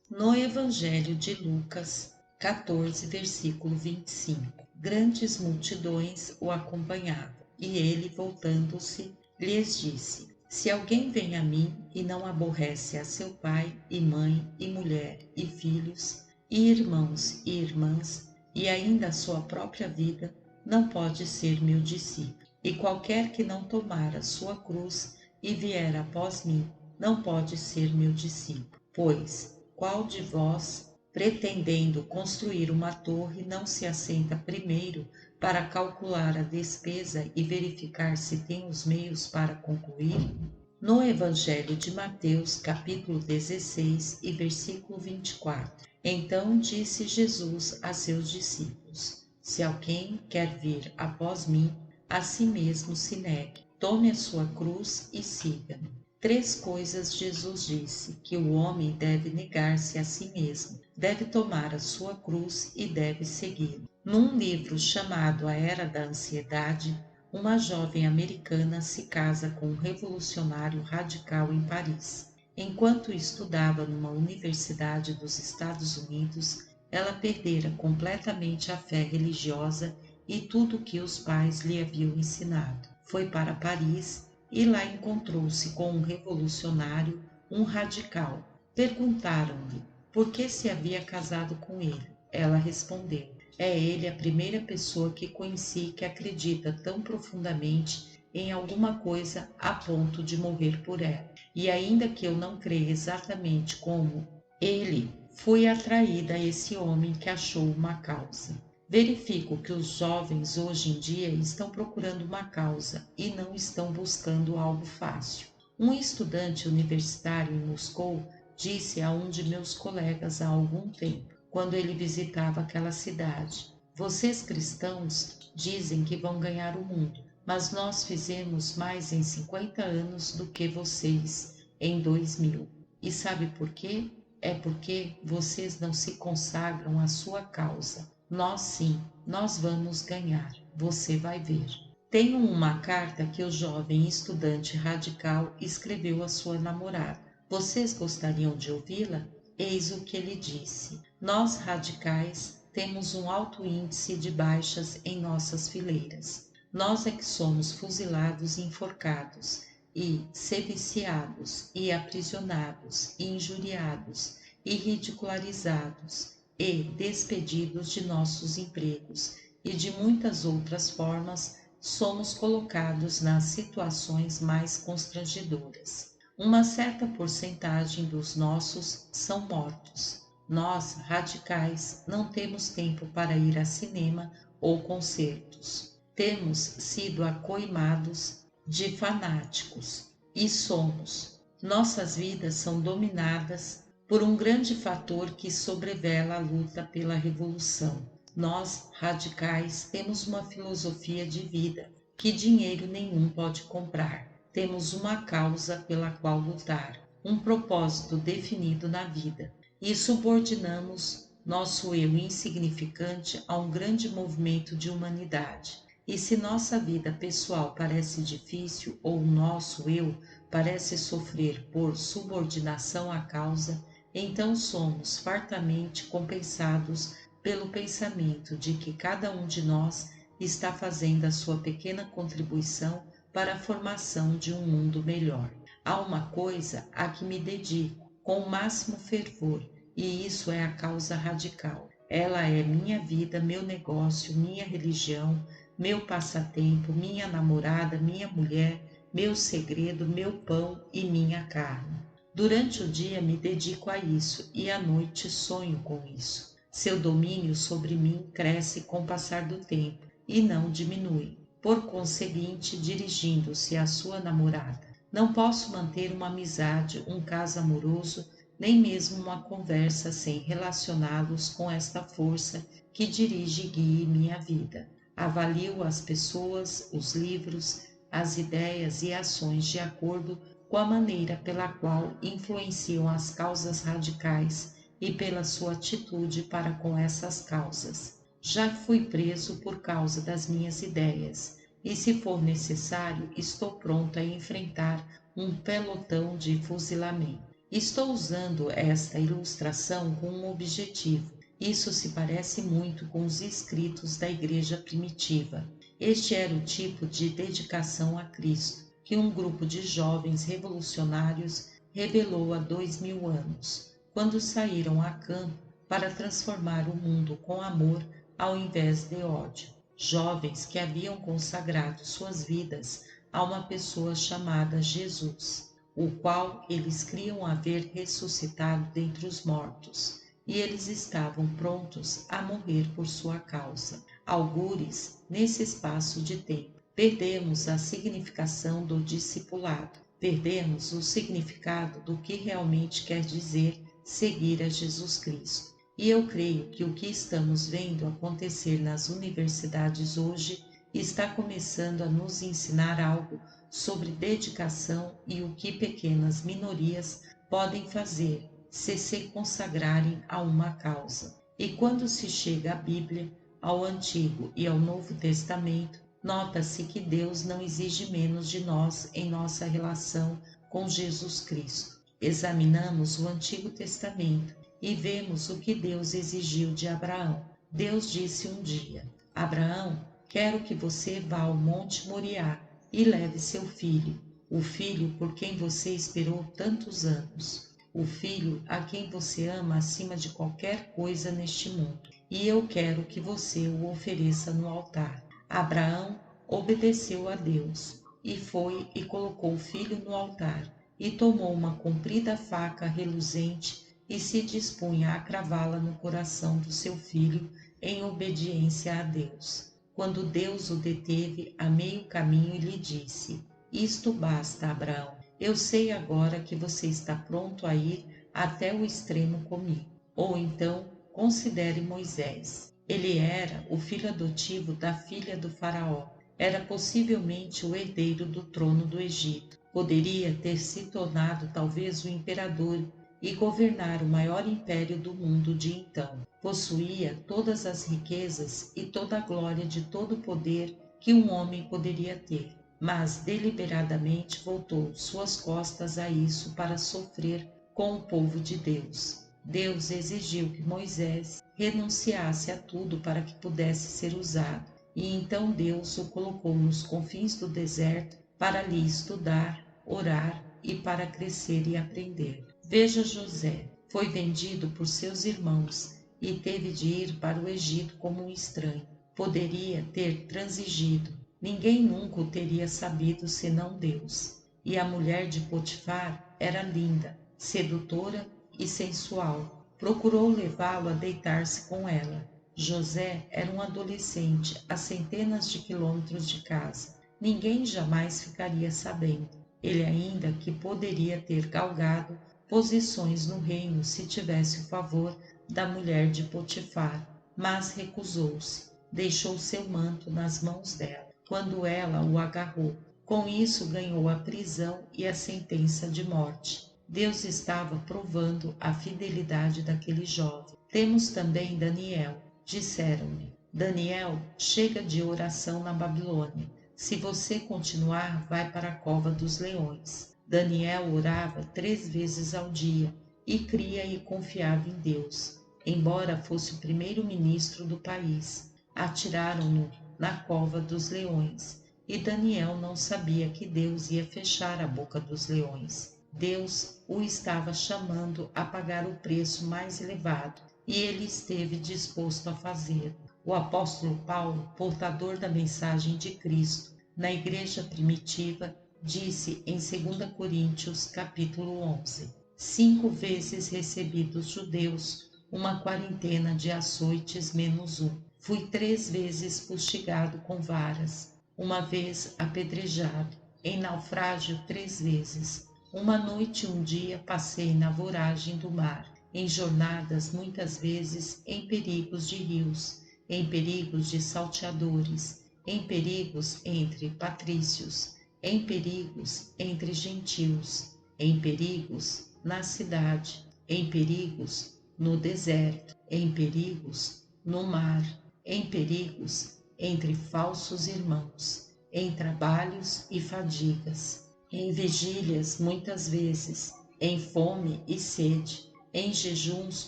No Evangelho de Lucas 14, versículo 25, grandes multidões o acompanhavam, e ele, voltando-se, lhes disse: Se alguém vem a mim e não aborrece a seu pai e mãe e mulher e filhos e irmãos e irmãs e ainda a sua própria vida, não pode ser meu discípulo. E qualquer que não tomar a sua cruz e vier após mim, não pode ser meu discípulo. Pois qual de vós, pretendendo construir uma torre, não se assenta primeiro para calcular a despesa e verificar se tem os meios para concluir? No Evangelho de Mateus, capítulo 16 e versículo 24. Então disse Jesus a seus discípulos: Se alguém quer vir após mim, a si mesmo se negue, tome a sua cruz e siga-me. Três coisas Jesus disse que o homem deve negar-se a si mesmo, deve tomar a sua cruz e deve segui-lo. Num livro chamado A Era da Ansiedade, uma jovem americana se casa com um revolucionário radical em Paris. Enquanto estudava numa universidade dos Estados Unidos, ela perdera completamente a fé religiosa e tudo o que os pais lhe haviam ensinado. Foi para Paris e lá encontrou-se com um revolucionário, um radical. Perguntaram-lhe por que se havia casado com ele. Ela respondeu: É ele a primeira pessoa que conheci que acredita tão profundamente em alguma coisa a ponto de morrer por ela. E ainda que eu não creia exatamente como ele, fui atraída a esse homem que achou uma causa. Verifico que os jovens hoje em dia estão procurando uma causa e não estão buscando algo fácil. Um estudante universitário em Moscou disse a um de meus colegas há algum tempo, quando ele visitava aquela cidade: Vocês cristãos dizem que vão ganhar o mundo, mas nós fizemos mais em 50 anos do que vocês em 2000. E sabe por quê? É porque vocês não se consagram à sua causa. Nós sim, nós vamos ganhar, você vai ver. Tenho uma carta que o jovem estudante radical escreveu à sua namorada. Vocês gostariam de ouvi-la? Eis o que ele disse: Nós radicais temos um alto índice de baixas em nossas fileiras. Nós é que somos fuzilados e enforcados, e sediciados, e aprisionados, e injuriados, e ridicularizados, e despedidos de nossos empregos, e de muitas outras formas somos colocados nas situações mais constrangedoras. Uma certa porcentagem dos nossos são mortos. Nós, radicais, não temos tempo para ir a cinema ou concertos. Temos sido acoimados de fanáticos e somos. Nossas vidas são dominadas por um grande fator que sobrevela a luta pela revolução. Nós, radicais, temos uma filosofia de vida que dinheiro nenhum pode comprar. Temos uma causa pela qual lutar, um propósito definido na vida, e subordinamos nosso eu insignificante a um grande movimento de humanidade. E se nossa vida pessoal parece difícil ou o nosso eu parece sofrer por subordinação à causa, então somos fartamente compensados pelo pensamento de que cada um de nós está fazendo a sua pequena contribuição para a formação de um mundo melhor. Há uma coisa a que me dedico com o máximo fervor, e isso é a causa radical. Ela é minha vida, meu negócio, minha religião, meu passatempo, minha namorada, minha mulher, meu segredo, meu pão e minha carne. Durante o dia me dedico a isso e à noite sonho com isso. Seu domínio sobre mim cresce com o passar do tempo e não diminui. Por conseguinte, dirigindo-se à sua namorada: Não posso manter uma amizade, um caso amoroso, nem mesmo uma conversa sem relacioná-los com esta força que dirige e guia minha vida. Avalio as pessoas, os livros, as ideias e ações de acordo com a maneira pela qual influenciam as causas radicais e pela sua atitude para com essas causas. Já fui preso por causa das minhas ideias, e se for necessário, estou pronto a enfrentar um pelotão de fuzilamento. Estou usando esta ilustração com um objetivo. Isso se parece muito com os escritos da igreja primitiva. Este era o tipo de dedicação a Cristo que um grupo de jovens revolucionários revelou há 2000 anos, quando saíram a campo para transformar o mundo com amor ao invés de ódio. Jovens que haviam consagrado suas vidas a uma pessoa chamada Jesus, o qual eles criam haver ressuscitado dentre os mortos, e eles estavam prontos a morrer por sua causa. Algures, nesse espaço de tempo, perdemos a significação do discipulado, perdemos o significado do que realmente quer dizer seguir a Jesus Cristo. E eu creio que o que estamos vendo acontecer nas universidades hoje está começando a nos ensinar algo sobre dedicação e o que pequenas minorias podem fazer se consagrarem a uma causa. E quando se chega à Bíblia, ao Antigo e ao Novo Testamento, nota-se que Deus não exige menos de nós em nossa relação com Jesus Cristo. Examinamos o Antigo Testamento e vemos o que Deus exigiu de Abraão. Deus disse um dia: Abraão, quero que você vá ao Monte Moriá e leve seu filho, o filho por quem você esperou tantos anos, o filho a quem você ama acima de qualquer coisa neste mundo, e eu quero que você o ofereça no altar. Abraão obedeceu a Deus e foi e colocou o filho no altar, e tomou uma comprida faca reluzente e se dispunha a cravá-la no coração do seu filho em obediência a Deus. Quando Deus o deteve a meio caminho e lhe disse: Isto basta, Abraão. Eu sei agora que você está pronto a ir até o extremo comigo. Ou então, considere Moisés. Ele era o filho adotivo da filha do faraó. Era possivelmente o herdeiro do trono do Egito. Poderia ter se tornado talvez o imperador e governar o maior império do mundo de então. Possuía todas as riquezas e toda a glória de todo o poder que um homem poderia ter, mas deliberadamente voltou suas costas a isso para sofrer com o povo de Deus. Deus exigiu que Moisés renunciasse a tudo para que pudesse ser usado, e então Deus o colocou nos confins do deserto para ali estudar, orar e para crescer e aprender. Veja José, foi vendido por seus irmãos e teve de ir para o Egito como um estranho. Poderia ter transigido, ninguém nunca o teria sabido senão Deus. E a mulher de Potifar era linda, sedutora e sensual. Procurou levá-lo a deitar-se com ela. José era um adolescente a centenas de quilômetros de casa. Ninguém jamais ficaria sabendo. Ele ainda que poderia ter galgado posições no reino se tivesse o favor da mulher de Potifar, mas recusou-se. Deixou seu manto nas mãos dela, quando ela o agarrou. Com isso ganhou a prisão e a sentença de morte. Deus estava provando a fidelidade daquele jovem. Temos também Daniel. Disseram-lhe: Daniel, chega de oração na Babilônia. Se você continuar, vai para a cova dos leões. Daniel orava 3 vezes ao dia e cria e confiava em Deus. Embora fosse o primeiro-ministro do país, atiraram-no na cova dos leões, e Daniel não sabia que Deus ia fechar a boca dos leões. Deus o estava chamando a pagar o preço mais elevado, e ele esteve disposto a fazê-lo. O apóstolo Paulo, portador da mensagem de Cristo, na igreja primitiva, disse em 2 Coríntios capítulo 11: 5 vezes recebi dos judeus uma quarentena de açoites menos um. Fui 3 vezes fustigado com varas, uma vez apedrejado, em naufrágio 3 vezes. Uma noite e um dia passei na voragem do mar, em jornadas muitas vezes em perigos de rios, em perigos de salteadores, em perigos entre patrícios, em perigos entre gentios, em perigos na cidade, em perigos no deserto, em perigos no mar, em perigos entre falsos irmãos, em trabalhos e fadigas, em vigílias muitas vezes, em fome e sede, em jejuns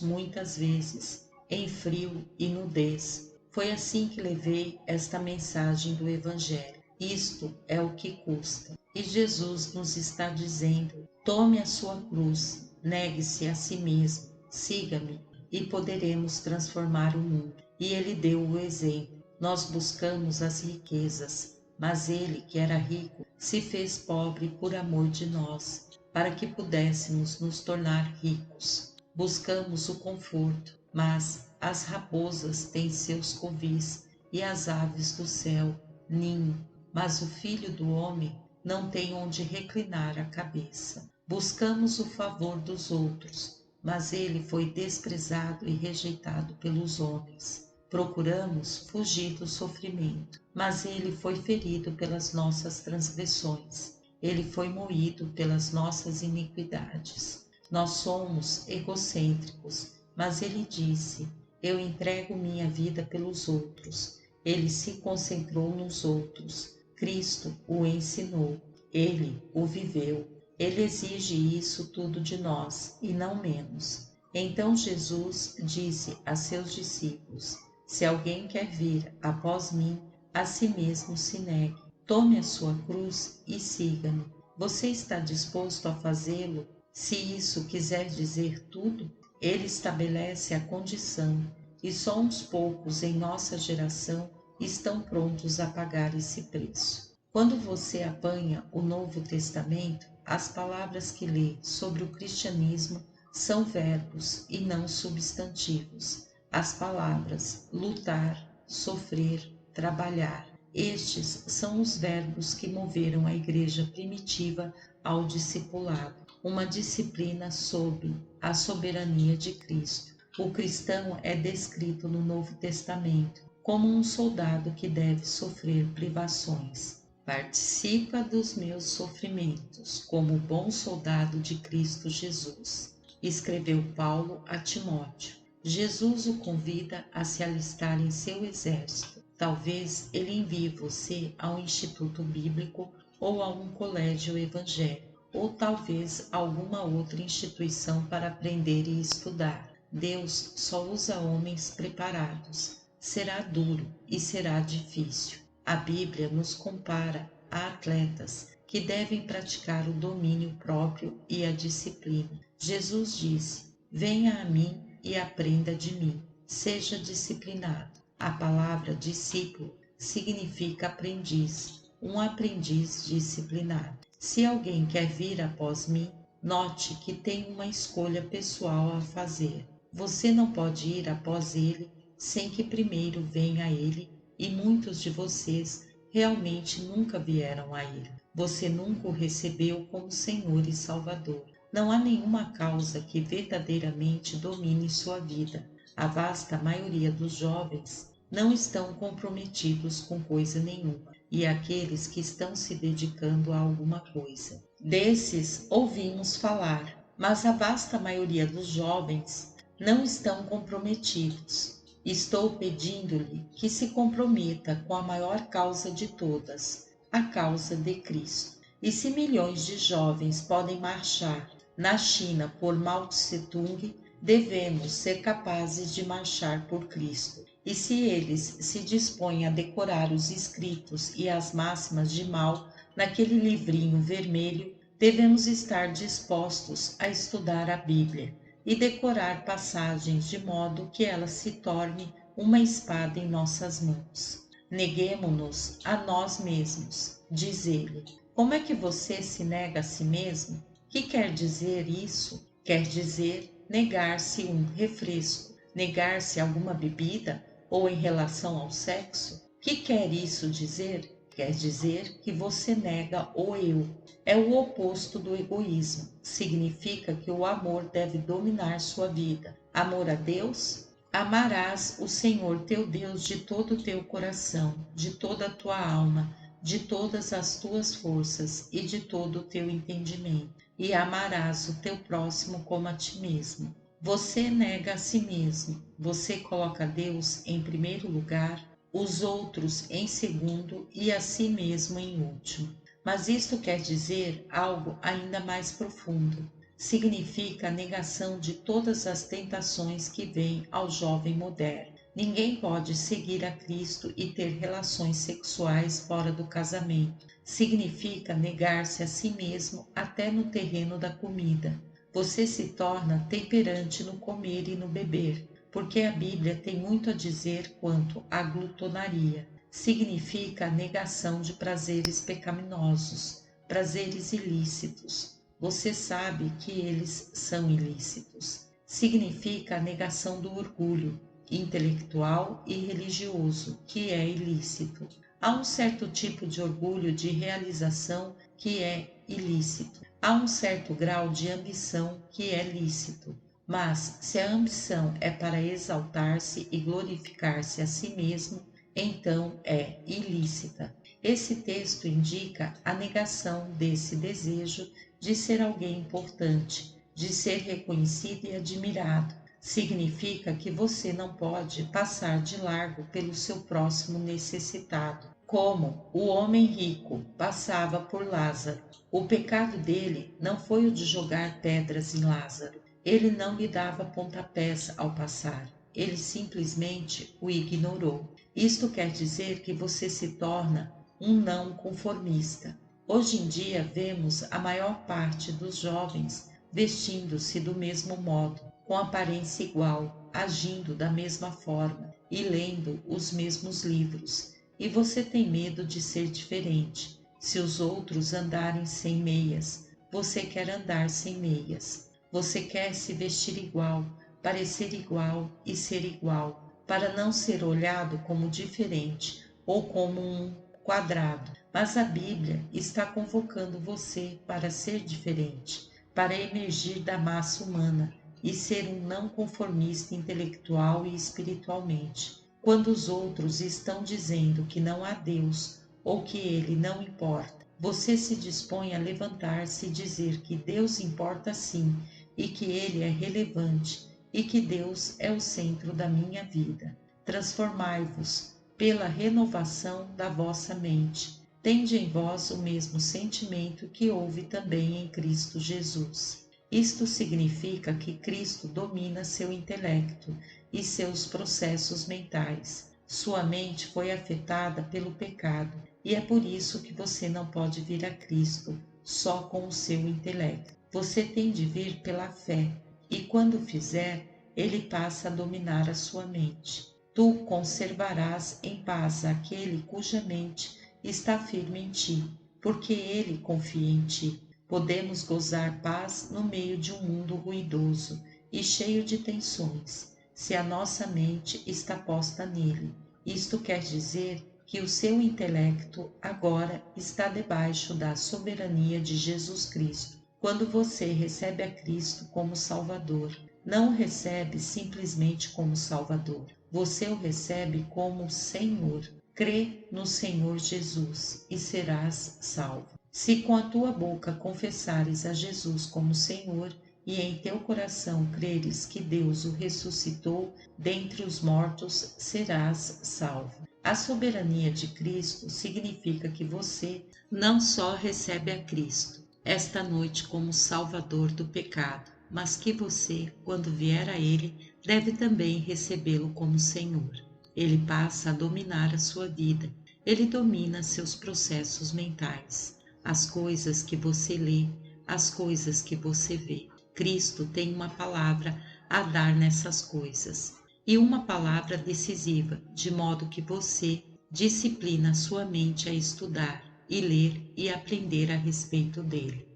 muitas vezes, em frio e nudez. Foi assim que levei esta mensagem do Evangelho. Isto é o que custa. E Jesus nos está dizendo: tome a sua cruz, negue-se a si mesmo, siga-me e poderemos transformar o mundo. E ele deu o exemplo. Nós buscamos as riquezas, mas ele, que era rico, se fez pobre por amor de nós, para que pudéssemos nos tornar ricos. Buscamos o conforto, mas as raposas têm seus covis e as aves do céu ninho, mas o Filho do Homem não tem onde reclinar a cabeça. Buscamos o favor dos outros, mas ele foi desprezado e rejeitado pelos homens. Procuramos fugir do sofrimento, mas ele foi ferido pelas nossas transgressões. Ele foi moído pelas nossas iniquidades. Nós somos egocêntricos, mas ele disse: eu entrego minha vida pelos outros. Ele se concentrou nos outros. Cristo o ensinou. Ele o viveu. Ele exige isso tudo de nós e não menos. Então Jesus disse a seus discípulos: se alguém quer vir após mim, a si mesmo se negue. Tome a sua cruz e siga-me. Você está disposto a fazê-lo? Se isso quiser dizer tudo, ele estabelece a condição, e só uns poucos em nossa geração estão prontos a pagar esse preço. Quando você apanha o Novo Testamento, as palavras que lê sobre o cristianismo são verbos e não substantivos. As palavras lutar, sofrer, trabalhar. Estes são os verbos que moveram a igreja primitiva ao discipulado, uma disciplina sob a soberania de Cristo. O cristão é descrito no Novo Testamento como um soldado que deve sofrer privações. Participa dos meus sofrimentos, como bom soldado de Cristo Jesus, escreveu Paulo a Timóteo. Jesus o convida a se alistar em seu exército. Talvez ele envie você a um instituto bíblico ou a um colégio evangélico, ou talvez alguma outra instituição para aprender e estudar. Deus só usa homens preparados. Será duro e será difícil. A Bíblia nos compara a atletas que devem praticar o domínio próprio e a disciplina. Jesus disse: venha a mim e aprenda de mim. Seja disciplinado. A palavra discípulo significa aprendiz, um aprendiz disciplinado. Se alguém quer vir após mim, note que tem uma escolha pessoal a fazer. Você não pode ir após ele sem que primeiro venha a ele, e muitos de vocês realmente nunca vieram a ele. Você nunca o recebeu como Senhor e Salvador. Não há nenhuma causa que verdadeiramente domine sua vida. A vasta maioria dos jovens não estão comprometidos com coisa nenhuma, e aqueles que estão se dedicando a alguma coisa. Desses ouvimos falar, mas a vasta maioria dos jovens não estão comprometidos. Estou pedindo-lhe que se comprometa com a maior causa de todas, a causa de Cristo. E se milhões de jovens podem marchar na China por Mao Tse-tung, devemos ser capazes de marchar por Cristo. E se eles se dispõem a decorar os escritos e as máximas de Mao naquele livrinho vermelho, devemos estar dispostos a estudar a Bíblia e decorar passagens de modo que ela se torne uma espada em nossas mãos. Neguemo-nos a nós mesmos, diz ele. Como é que você se nega a si mesmo? Que quer dizer isso? Quer dizer negar-se um refresco, negar-se alguma bebida ou em relação ao sexo? Que quer isso dizer? Quer dizer que você nega o eu. É o oposto do egoísmo. Significa que o amor deve dominar sua vida. Amor a Deus? Amarás o Senhor teu Deus de todo o teu coração, de toda a tua alma, de todas as tuas forças e de todo o teu entendimento. E amarás o teu próximo como a ti mesmo. Você nega a si mesmo. Você coloca Deus em primeiro lugar, os outros em segundo e a si mesmo em último. Mas isto quer dizer algo ainda mais profundo. significa a negação de todas as tentações que vêm ao jovem moderno. Ninguém pode seguir a Cristo e ter relações sexuais fora do casamento. Significa negar-se a si mesmo até no terreno da comida. Você se torna temperante no comer e no beber, porque a Bíblia tem muito a dizer quanto à glutonaria. Significa a negação de prazeres pecaminosos, prazeres ilícitos. Você sabe que eles são ilícitos. Significa a negação do orgulho intelectual e religioso, que é ilícito. Há um certo tipo de orgulho de realização que é ilícito. Há um certo grau de ambição que é lícito. Mas se a ambição é para exaltar-se e glorificar-se a si mesmo, então é ilícita. Esse texto indica a negação desse desejo de ser alguém importante, de ser reconhecido e admirado. Significa que você não pode passar de largo pelo seu próximo necessitado, como o homem rico passava por Lázaro. O pecado dele não foi o de jogar pedras em Lázaro. Ele não lhe dava pontapés ao passar. Ele simplesmente o ignorou. Isto quer dizer que você se torna um não conformista. Hoje em dia vemos a maior parte dos jovens vestindo-se do mesmo modo, com aparência igual, agindo da mesma forma e lendo os mesmos livros. E você tem medo de ser diferente. Se os outros andarem sem meias, você quer andar sem meias. Você quer se vestir igual, parecer igual e ser igual, para não ser olhado como diferente ou como um quadrado. Mas a Bíblia está convocando você para ser diferente, para emergir da massa humana e ser um não conformista intelectual e espiritualmente. Quando os outros estão dizendo que não há Deus ou que ele não importa, você se dispõe a levantar-se e dizer que Deus importa sim e que ele é relevante e que Deus é o centro da minha vida. Transformai-vos pela renovação da vossa mente. Tende em vós o mesmo sentimento que houve também em Cristo Jesus. Isto significa que Cristo domina seu intelecto e seus processos mentais. Sua mente foi afetada pelo pecado e é por isso que você não pode vir a Cristo só com o seu intelecto. Você tem de vir pela fé e quando fizer, ele passa a dominar a sua mente. Tu conservarás em paz aquele cuja mente está firme em ti, porque ele confia em ti. Podemos gozar paz no meio de um mundo ruidoso e cheio de tensões, se a nossa mente está posta nele. Isto quer dizer que o seu intelecto agora está debaixo da soberania de Jesus Cristo. Quando você recebe a Cristo como Salvador, não o recebe simplesmente como Salvador. Você o recebe como Senhor. Crê no Senhor Jesus e serás salvo. Se com a tua boca confessares a Jesus como Senhor e em teu coração creres que Deus o ressuscitou dentre os mortos, serás salvo. A soberania de Cristo significa que você não só recebe a Cristo esta noite como Salvador do pecado, mas que você, quando vier a Ele, deve também recebê-lo como Senhor. Ele passa a dominar a sua vida. Ele domina seus processos mentais, as coisas que você lê, as coisas que você vê. Cristo tem uma palavra a dar nessas coisas, e uma palavra decisiva, de modo que você disciplina sua mente a estudar e ler e aprender a respeito dele.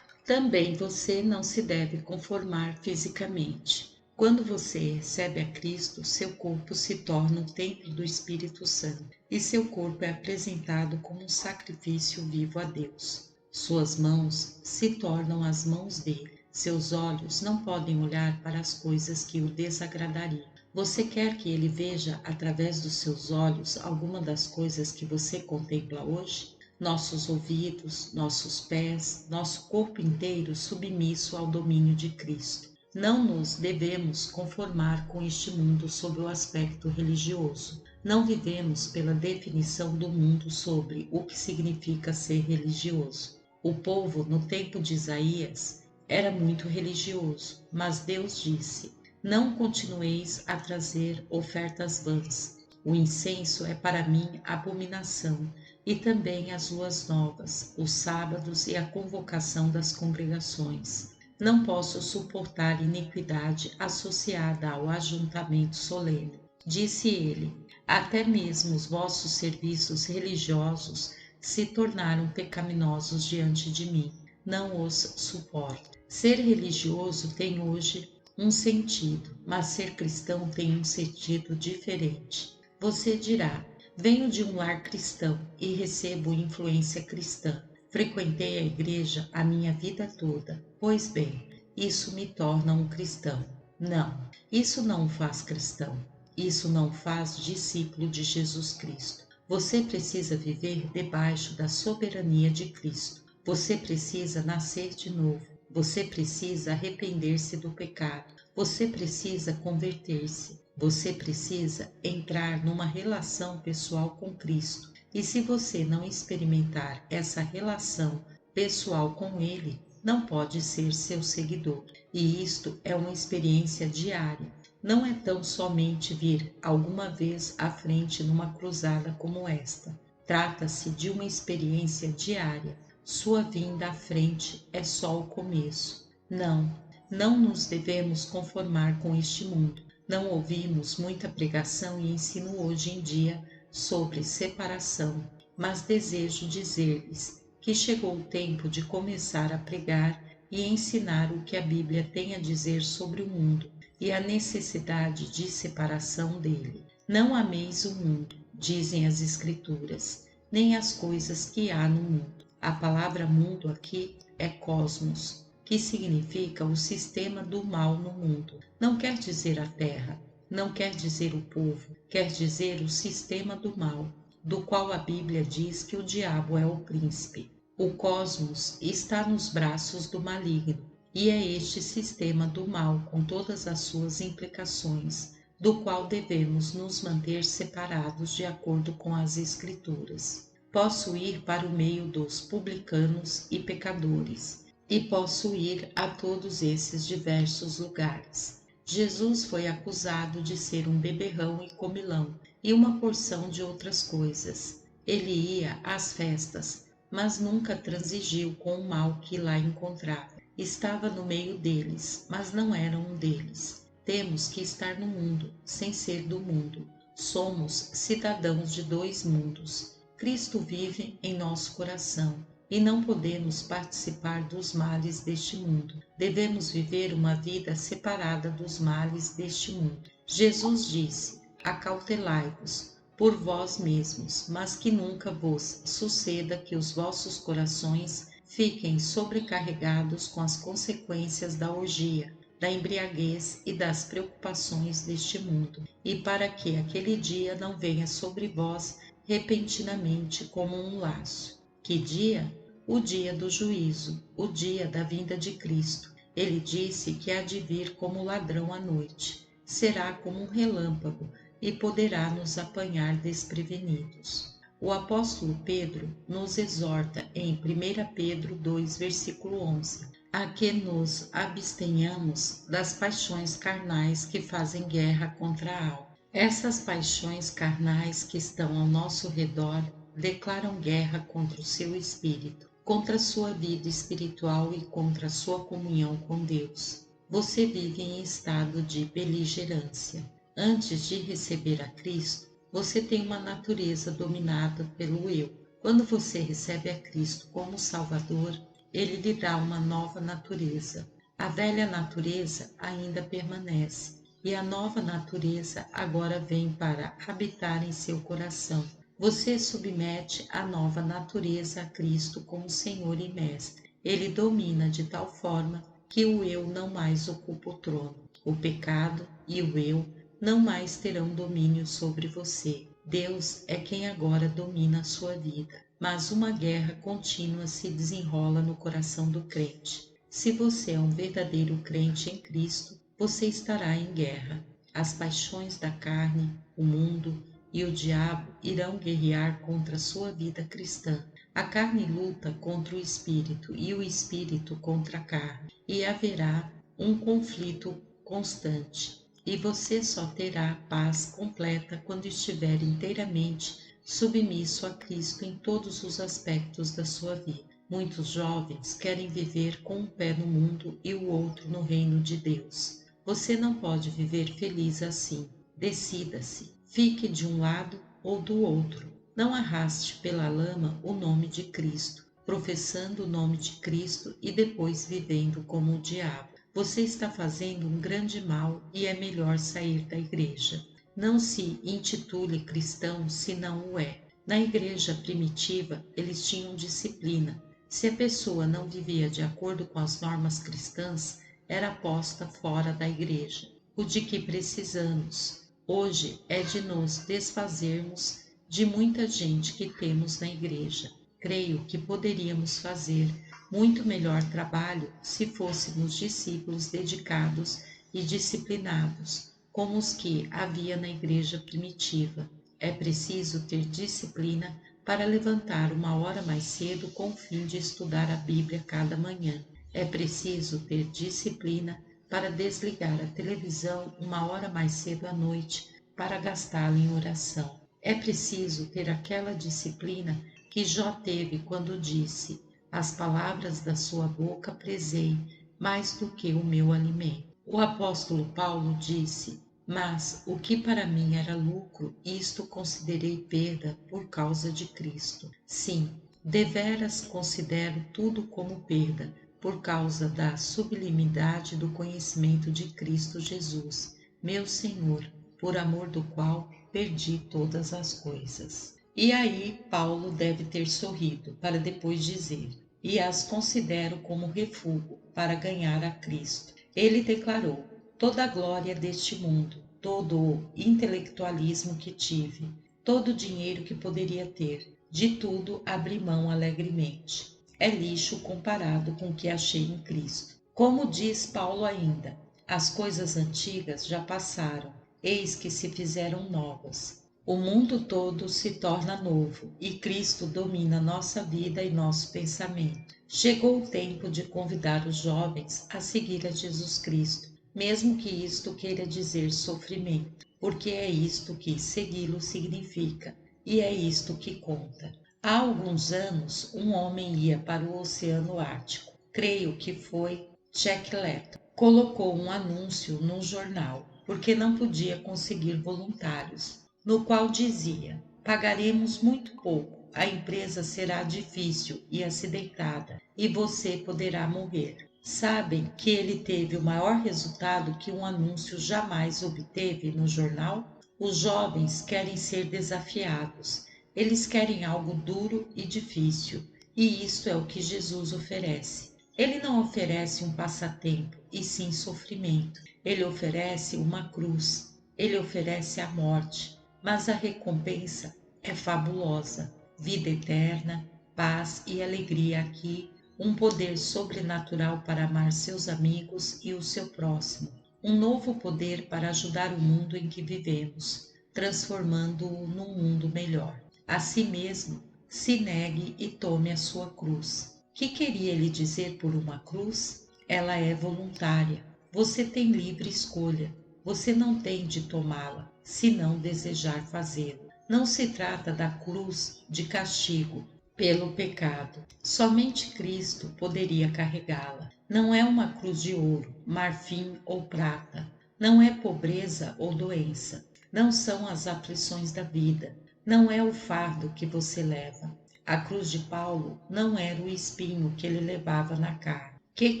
Também você não se deve conformar fisicamente. Quando você recebe a Cristo, seu corpo se torna o templo do Espírito Santo e seu corpo é apresentado como um sacrifício vivo a Deus. Suas mãos se tornam as mãos dele. Seus olhos não podem olhar para as coisas que o desagradariam. Você quer que ele veja através dos seus olhos alguma das coisas que você contempla hoje? Nossos ouvidos, nossos pés, nosso corpo inteiro submisso ao domínio de Cristo. Não nos devemos conformar com este mundo sob o aspecto religioso. Não vivemos pela definição do mundo sobre o que significa ser religioso. O povo, no tempo de Isaías, era muito religioso, mas Deus disse: não continueis a trazer ofertas vãs. O incenso é para mim abominação, e também as luas novas, os sábados e a convocação das congregações. Não posso suportar iniquidade associada ao ajuntamento solene. Disse ele: até mesmo os vossos serviços religiosos se tornaram pecaminosos diante de mim. Não os suporto. Ser religioso tem hoje um sentido, mas ser cristão tem um sentido diferente. Você dirá: venho de um lar cristão e recebo influência cristã. Frequentei a igreja a minha vida toda. Pois bem, isso me torna um cristão. Não, isso não o faz cristão. Isso não o faz discípulo de Jesus Cristo. Você precisa viver debaixo da soberania de Cristo. Você precisa nascer de novo. Você precisa arrepender-se do pecado. Você precisa converter-se. Você precisa entrar numa relação pessoal com Cristo. E se você não experimentar essa relação pessoal com Ele, não pode ser seu seguidor. E isto é uma experiência diária. Não é tão somente vir alguma vez à frente numa cruzada como esta. Trata-se de uma experiência diária. Sua vinda à frente é só o começo. Não nos devemos conformar com este mundo. Não ouvimos muita pregação e ensino hoje em dia sobre separação, mas desejo dizer-lhes que chegou o tempo de começar a pregar e ensinar o que a Bíblia tem a dizer sobre o mundo e a necessidade de separação dele. Não ameis o mundo, dizem as Escrituras, nem as coisas que há no mundo. A palavra mundo aqui é cosmos, que significa o sistema do mal no mundo. Não quer dizer a terra, não quer dizer o povo, quer dizer o sistema do mal, do qual a Bíblia diz que o diabo é o príncipe. O cosmos está nos braços do maligno, e é este sistema do mal, com todas as suas implicações, do qual devemos nos manter separados de acordo com as Escrituras. Posso ir para o meio dos publicanos e pecadores, e posso ir a todos esses diversos lugares. Jesus foi acusado de ser um beberrão e comilão, e uma porção de outras coisas. Ele ia às festas, mas nunca transigiu com o mal que lá encontrava. Estava no meio deles, mas não era um deles. Temos que estar no mundo, sem ser do mundo. Somos cidadãos de dois mundos. Cristo vive em nosso coração e não podemos participar dos males deste mundo. Devemos viver uma vida separada dos males deste mundo. Jesus disse: acautelai-vos por vós mesmos, mas que nunca vos suceda que os vossos corações fiquem sobrecarregados com as consequências da orgia, da embriaguez e das preocupações deste mundo, e para que aquele dia não venha sobre vós repentinamente como um laço. Que dia? O dia do juízo, o dia da vinda de Cristo. Ele disse que há de vir como ladrão à noite. Será como um relâmpago e poderá nos apanhar desprevenidos. O apóstolo Pedro nos exorta em 1 Pedro 2, versículo 11, a que nos abstenhamos das paixões carnais que fazem guerra contra a alma. Essas paixões carnais que estão ao nosso redor declaram guerra contra o seu espírito, contra a sua vida espiritual e contra a sua comunhão com Deus. Você vive em estado de beligerância. Antes de receber a Cristo, você tem uma natureza dominada pelo eu. Quando você recebe a Cristo como Salvador, Ele lhe dá uma nova natureza. A velha natureza ainda permanece, e a nova natureza agora vem para habitar em seu coração. Você submete a nova natureza a Cristo como Senhor e Mestre. Ele domina de tal forma que o eu não mais ocupa o trono. O pecado e o eu não mais terão domínio sobre você. Deus é quem agora domina a sua vida, mas uma guerra contínua se desenrola no coração do crente. Se você é um verdadeiro crente em Cristo, você estará em guerra. As paixões da carne, o mundo e o diabo irão guerrear contra a sua vida cristã, A carne luta contra o espírito e o espírito contra a carne, e haverá um conflito constante. E você só terá paz completa quando estiver inteiramente submisso a Cristo em todos os aspectos da sua vida. Muitos jovens querem viver com um pé no mundo e o outro no reino de Deus. Você não pode viver feliz assim. Decida-se. Fique de um lado ou do outro. Não arraste pela lama o nome de Cristo, professando o nome de Cristo e depois vivendo como o diabo. Você está fazendo um grande mal e é melhor sair da igreja. Não se intitule cristão se não o é. Na igreja primitiva, eles tinham disciplina. Se a pessoa não vivia de acordo com as normas cristãs, era posta fora da igreja. O de que precisamos hoje é de nos desfazermos de muita gente que temos na igreja. Creio que poderíamos fazer muito melhor trabalho se fôssemos discípulos dedicados e disciplinados, como os que havia na igreja primitiva. É preciso ter disciplina para levantar uma hora mais cedo com o fim de estudar a Bíblia cada manhã. É preciso ter disciplina para desligar a televisão uma hora mais cedo à noite para gastá-la em oração. É preciso ter aquela disciplina que Jó teve quando disse: as palavras da sua boca prezei mais do que o meu alimento. O apóstolo Paulo disse: mas o que para mim era lucro, isto considerei perda por causa de Cristo. Sim, deveras considero tudo como perda, por causa da sublimidade do conhecimento de Cristo Jesus, meu Senhor, por amor do qual perdi todas as coisas. E aí Paulo deve ter sorrido, para depois dizer: e as considero como refúgio para ganhar a Cristo. Ele declarou: toda a glória deste mundo, todo o intelectualismo que tive, todo o dinheiro que poderia ter, de tudo abri mão alegremente. É lixo comparado com o que achei em Cristo. Como diz Paulo ainda: as coisas antigas já passaram, eis que se fizeram novas. O mundo todo se torna novo e Cristo domina nossa vida e nosso pensamento. Chegou o tempo de convidar os jovens a seguir a Jesus Cristo, mesmo que isto queira dizer sofrimento, porque é isto que segui-lo significa e é isto que conta. Há alguns anos, um homem ia para o Oceano Ártico. Creio que foi Jack Layton. Colocou um anúncio num jornal, porque não podia conseguir voluntários, no qual dizia: pagaremos muito pouco, a empresa será difícil e acidentada, e você poderá morrer. Sabem que ele teve o maior resultado que um anúncio jamais obteve no jornal? Os jovens querem ser desafiados. Eles querem algo duro e difícil, e isto é o que Jesus oferece. Ele não oferece um passatempo, e sim sofrimento. Ele oferece uma cruz. Ele oferece a morte, mas a recompensa é fabulosa. Vida eterna, paz e alegria aqui, um poder sobrenatural para amar seus amigos e o seu próximo. Um novo poder para ajudar o mundo em que vivemos, transformando-o num mundo melhor. A si mesmo, se negue e tome a sua cruz. Que queria ele dizer por uma cruz? Ela é voluntária. Você tem livre escolha. Você não tem de tomá-la, se não desejar fazê-lo. Não se trata da cruz de castigo pelo pecado. Somente Cristo poderia carregá-la. Não é uma cruz de ouro, marfim ou prata. Não é pobreza ou doença. Não são as aflições da vida. Não é o fardo que você leva. A cruz de Paulo não era o espinho que ele levava na carne. Que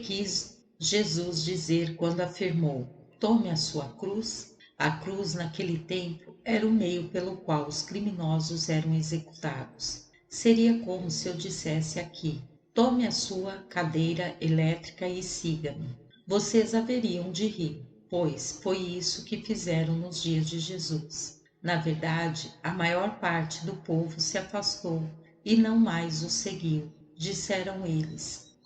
quis Jesus dizer quando afirmou: tome a sua cruz? A cruz naquele tempo era o meio pelo qual os criminosos eram executados. Seria como se eu dissesse aqui: tome a sua cadeira elétrica e siga-me. Vocês haveriam de rir, pois foi isso que fizeram nos dias de Jesus. Na verdade, a maior parte do povo se afastou e não mais o seguiu. Disseram eles: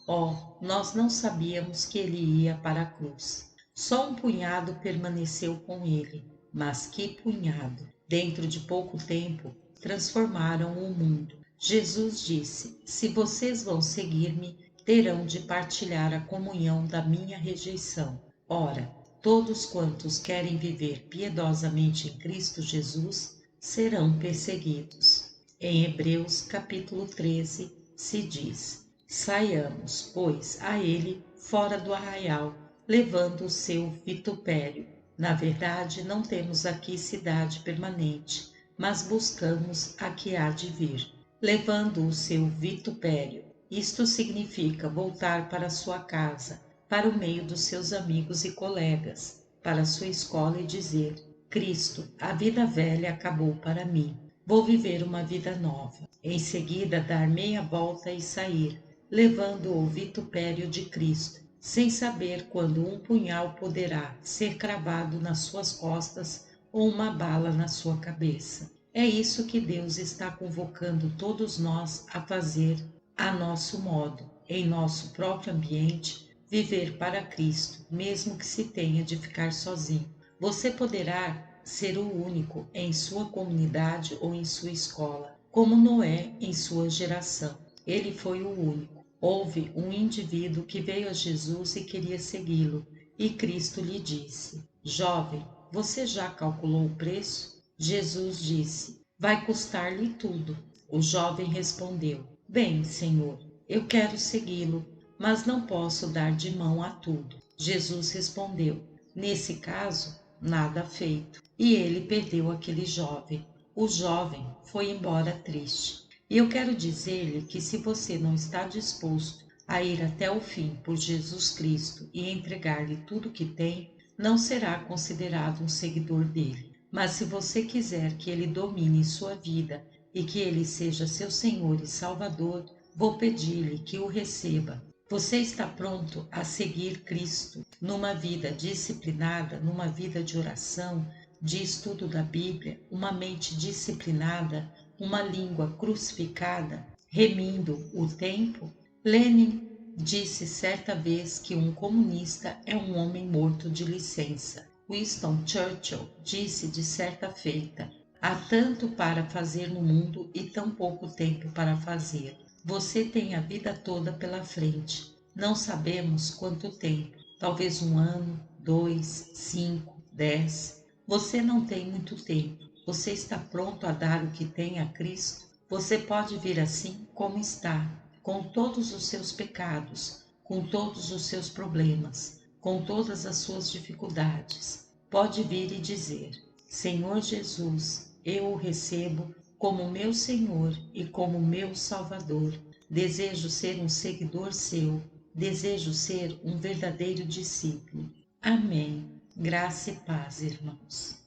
nós não sabíamos que ele ia para a cruz. Só um punhado permaneceu com ele, mas que punhado! Dentro de pouco tempo, transformaram o mundo. Jesus disse: se vocês vão seguir-me, terão de partilhar a comunhão da minha rejeição. Ora, todos quantos querem viver piedosamente em Cristo Jesus serão perseguidos. Em Hebreus capítulo 13 se diz: saiamos, pois, a ele fora do arraial, levando o seu vitupério. Na verdade, não temos aqui cidade permanente, mas buscamos a que há de vir, levando o seu vitupério. Isto significa voltar para sua casa, para o meio dos seus amigos e colegas, para sua escola e dizer: Cristo, a vida velha acabou para mim. Vou viver uma vida nova. Em seguida, dar meia volta e sair, levando o vitupério de Cristo, sem saber quando um punhal poderá ser cravado nas suas costas ou uma bala na sua cabeça. É isso que Deus está convocando todos nós a fazer a nosso modo, em nosso próprio ambiente, viver para Cristo, mesmo que se tenha de ficar sozinho. Você poderá ser o único em sua comunidade ou em sua escola, como Noé em sua geração. Ele foi o único. Houve um indivíduo que veio a Jesus e queria segui-lo, e Cristo lhe disse: Jovem, você já calculou o preço? Jesus disse: vai custar-lhe tudo. O jovem respondeu: bem, Senhor, eu quero segui-lo, mas não posso dar de mão a tudo. Jesus respondeu: nesse caso, nada feito. E ele perdeu aquele jovem. O jovem foi embora triste. E eu quero dizer-lhe que se você não está disposto a ir até o fim por Jesus Cristo e entregar-lhe tudo o que tem, não será considerado um seguidor dele. Mas se você quiser que ele domine sua vida e que ele seja seu Senhor e Salvador, vou pedir-lhe que o receba. Você está pronto a seguir Cristo numa vida disciplinada, numa vida de oração, de estudo da Bíblia, uma mente disciplinada, uma língua crucificada, remindo o tempo? Lenin disse certa vez que um comunista é um homem morto de licença. Winston Churchill disse de certa feita: há tanto para fazer no mundo e tão pouco tempo para fazer. Você tem a vida toda pela frente. Não sabemos quanto tempo, talvez 1 ano, 2, 5, 10. Você não tem muito tempo. Você está pronto a dar o que tem a Cristo? Você pode vir assim como está, com todos os seus pecados, com todos os seus problemas, com todas as suas dificuldades. Pode vir e dizer: Senhor Jesus, eu o recebo como meu Senhor e como meu Salvador. Desejo ser um seguidor seu. Desejo ser um verdadeiro discípulo. Amém. Graça e paz, irmãos.